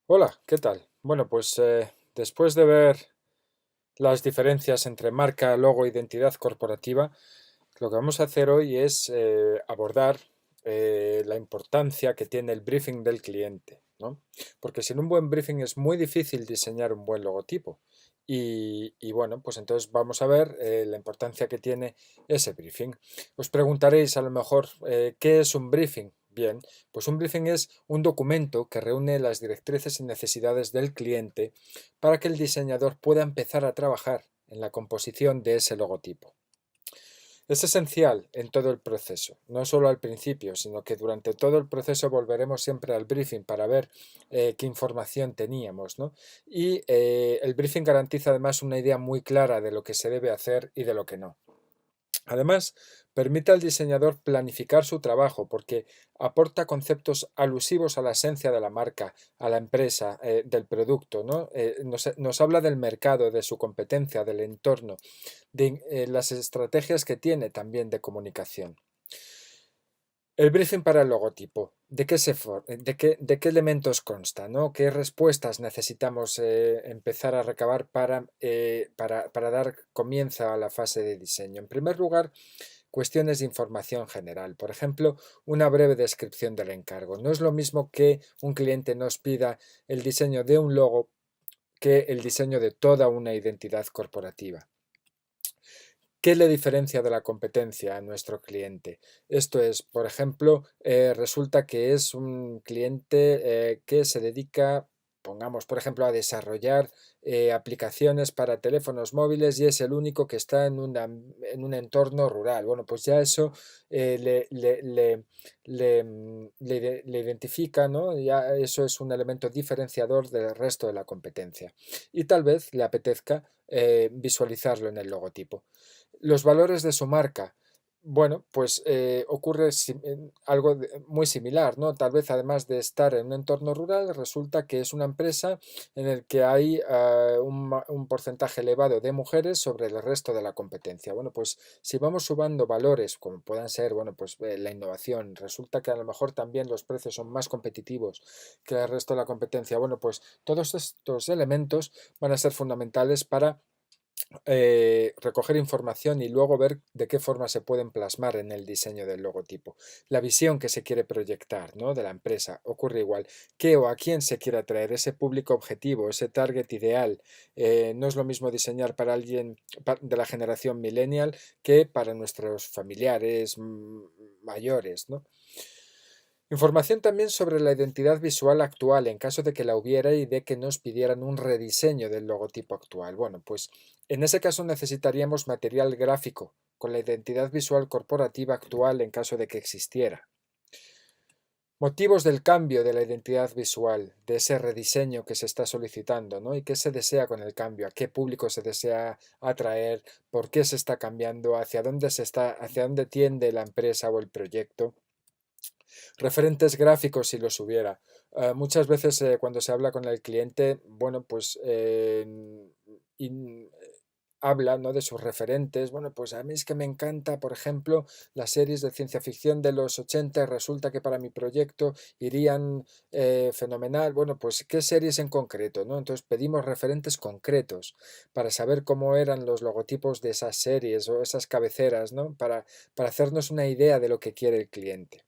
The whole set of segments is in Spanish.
Hola, ¿qué tal? Bueno, pues después de ver las diferencias entre marca, logo e identidad corporativa, lo que vamos a hacer hoy es abordar la importancia que tiene el briefing del cliente, ¿no? Porque sin un buen briefing es muy difícil diseñar un buen logotipo. Y bueno, pues entonces vamos a ver la importancia que tiene ese briefing. Os preguntaréis a lo mejor, ¿qué es un briefing? Bien, pues un briefing es un documento que reúne las directrices y necesidades del cliente para que el diseñador pueda empezar a trabajar en la composición de ese logotipo. Es esencial en todo el proceso, no solo al principio, sino que durante todo el proceso volveremos siempre al briefing para ver qué información teníamos, ¿no? Y el briefing garantiza además una idea muy clara de lo que se debe hacer y de lo que no. Además, permite al diseñador planificar su trabajo porque aporta conceptos alusivos a la esencia de la marca, a la empresa, del producto, ¿no? Nos habla del mercado, de su competencia, del entorno, de las estrategias que tiene también de comunicación. El briefing para el logotipo. ¿De qué elementos consta? ¿No? ¿Qué respuestas necesitamos empezar a recabar para dar comienzo a la fase de diseño? En primer lugar, cuestiones de información general. Por ejemplo, una breve descripción del encargo. No es lo mismo que un cliente nos pida el diseño de un logo que el diseño de toda una identidad corporativa. ¿Qué le diferencia de la competencia a nuestro cliente? Esto es, por ejemplo, resulta que es un cliente que se dedica, pongamos, por ejemplo, a desarrollar aplicaciones para teléfonos móviles y es el único que está en un entorno rural. Bueno, pues ya eso le identifica, ¿no? Ya eso es un elemento diferenciador del resto de la competencia. Y tal vez le apetezca visualizarlo en el logotipo. Los valores de su marca. Bueno, pues ocurre algo muy similar, ¿no? Tal vez además de estar en un entorno rural, resulta que es una empresa en el que hay un porcentaje elevado de mujeres sobre el resto de la competencia. Bueno, pues si vamos sumando valores, como puedan ser, bueno, pues la innovación, resulta que a lo mejor también los precios son más competitivos que el resto de la competencia. Bueno, pues todos estos elementos van a ser fundamentales para recoger información y luego ver de qué forma se pueden plasmar en el diseño del logotipo. La visión que se quiere proyectar, ¿no? De la empresa ocurre igual. ¿Qué o a quién se quiere atraer? Ese público objetivo, ese target ideal. No es lo mismo diseñar para alguien de la generación millennial que para nuestros familiares mayores, ¿no? Información también sobre la identidad visual actual en caso de que la hubiera y de que nos pidieran un rediseño del logotipo actual. Bueno, pues en ese caso necesitaríamos material gráfico con la identidad visual corporativa actual en caso de que existiera. Motivos del cambio de la identidad visual, de ese rediseño que se está solicitando, ¿no? Y qué se desea con el cambio, a qué público se desea atraer, por qué se está cambiando, hacia dónde tiende la empresa o el proyecto. Referentes gráficos si los hubiera. Muchas veces cuando se habla con el cliente, bueno, pues in- habla, ¿no? De sus referentes. Bueno, pues a mí es que me encanta, por ejemplo, las series de ciencia ficción de los 80. Resulta que para mi proyecto irían fenomenal. Bueno, pues ¿qué series en concreto, no? Entonces pedimos referentes concretos para saber cómo eran los logotipos de esas series o esas cabeceras, ¿no? Para hacernos una idea de lo que quiere el cliente.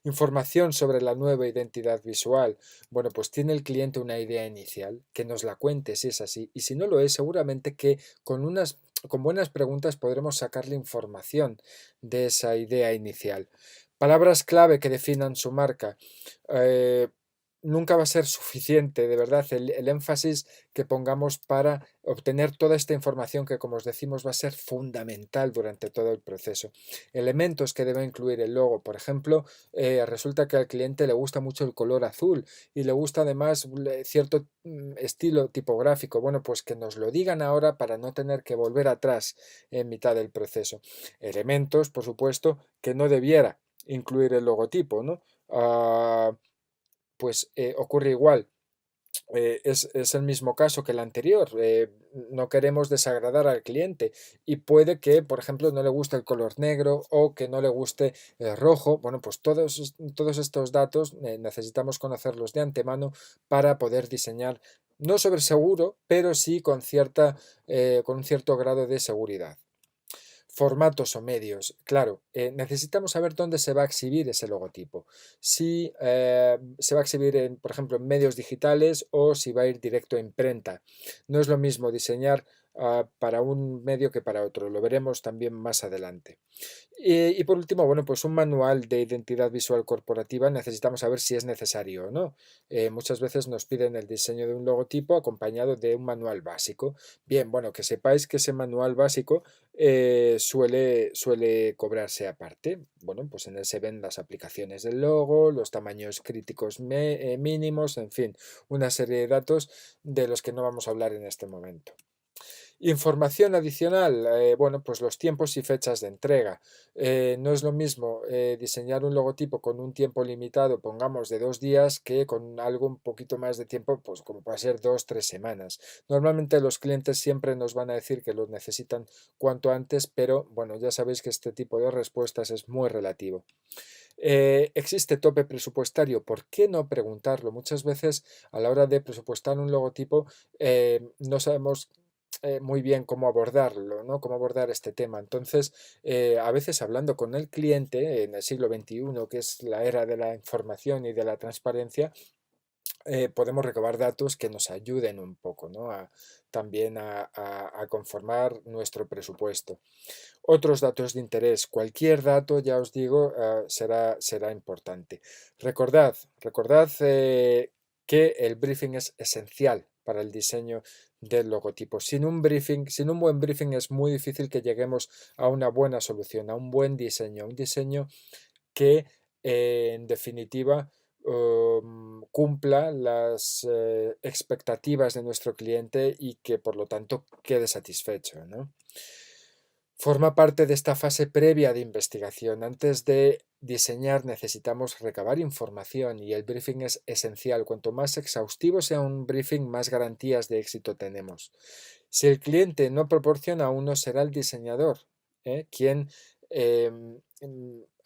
Información sobre la nueva identidad visual. Bueno, pues tiene el cliente una idea inicial, que nos la cuente si es así. Y si no lo es, seguramente que con buenas preguntas podremos sacarle información de esa idea inicial. Palabras clave que definan su marca. Eh, Nunca va a ser suficiente, de verdad, el énfasis que pongamos para obtener toda esta información que, como os decimos, va a ser fundamental durante todo el proceso. Elementos que debe incluir el logo, por ejemplo, resulta que al cliente le gusta mucho el color azul y le gusta además cierto estilo tipográfico. Bueno, pues que nos lo digan ahora para no tener que volver atrás en mitad del proceso. Elementos, por supuesto, que no debiera incluir el logotipo, ¿no? Pues ocurre igual. es el mismo caso que el anterior. No queremos desagradar al cliente y puede que, por ejemplo, no le guste el color negro o que no le guste el rojo. Bueno, pues todos estos datos necesitamos conocerlos de antemano para poder diseñar, no sobre seguro, pero sí con un cierto grado de seguridad. Formatos o medios. Claro, necesitamos saber dónde se va a exhibir ese logotipo. Si se va a exhibir, por ejemplo, en medios digitales o si va a ir directo a imprenta. No es lo mismo diseñar para un medio que para otro. Lo veremos también más adelante. Y por último, bueno, pues un manual de identidad visual corporativa necesitamos saber si es necesario o no. Muchas veces nos piden el diseño de un logotipo acompañado de un manual básico. Bien, bueno, que sepáis que ese manual básico suele cobrarse aparte. Bueno, pues en él se ven las aplicaciones del logo, los tamaños críticos mínimos, en fin, una serie de datos de los que no vamos a hablar en este momento. Información adicional, bueno, pues los tiempos y fechas de entrega. No es lo mismo diseñar un logotipo con un tiempo limitado, pongamos de 2 días, que con algo un poquito más de tiempo, pues como puede ser 2, 3 semanas. Normalmente los clientes siempre nos van a decir que lo necesitan cuanto antes, pero bueno, ya sabéis que este tipo de respuestas es muy relativo. ¿Existe tope presupuestario? ¿Por qué no preguntarlo? Muchas veces a la hora de presupuestar un logotipo no sabemos muy bien cómo abordarlo, ¿no? Cómo abordar este tema. Entonces, a veces hablando con el cliente en el siglo XXI, que es la era de la información y de la transparencia, podemos recabar datos que nos ayuden un poco, ¿no? También a conformar nuestro presupuesto. Otros datos de interés. Cualquier dato, ya os digo, será importante. Recordad que el briefing es esencial para el diseño del logotipo. Sin un buen briefing es muy difícil que lleguemos a una buena solución, a un buen diseño, un diseño que en definitiva cumpla las expectativas de nuestro cliente y que por lo tanto quede satisfecho, ¿no? Forma parte de esta fase previa de investigación. Antes de diseñar necesitamos recabar información y el briefing es esencial. Cuanto más exhaustivo sea un briefing, más garantías de éxito tenemos. Si el cliente no proporciona uno, será el diseñador quien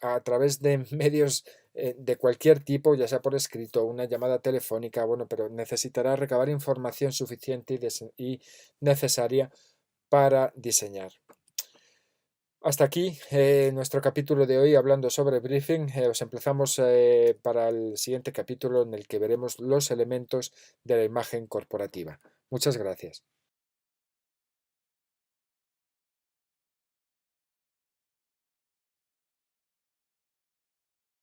a través de medios de cualquier tipo, ya sea por escrito, una llamada telefónica, bueno, pero necesitará recabar información suficiente y necesaria para diseñar. Hasta aquí nuestro capítulo de hoy hablando sobre briefing. Os emplazamos para el siguiente capítulo en el que veremos los elementos de la imagen corporativa. Muchas gracias.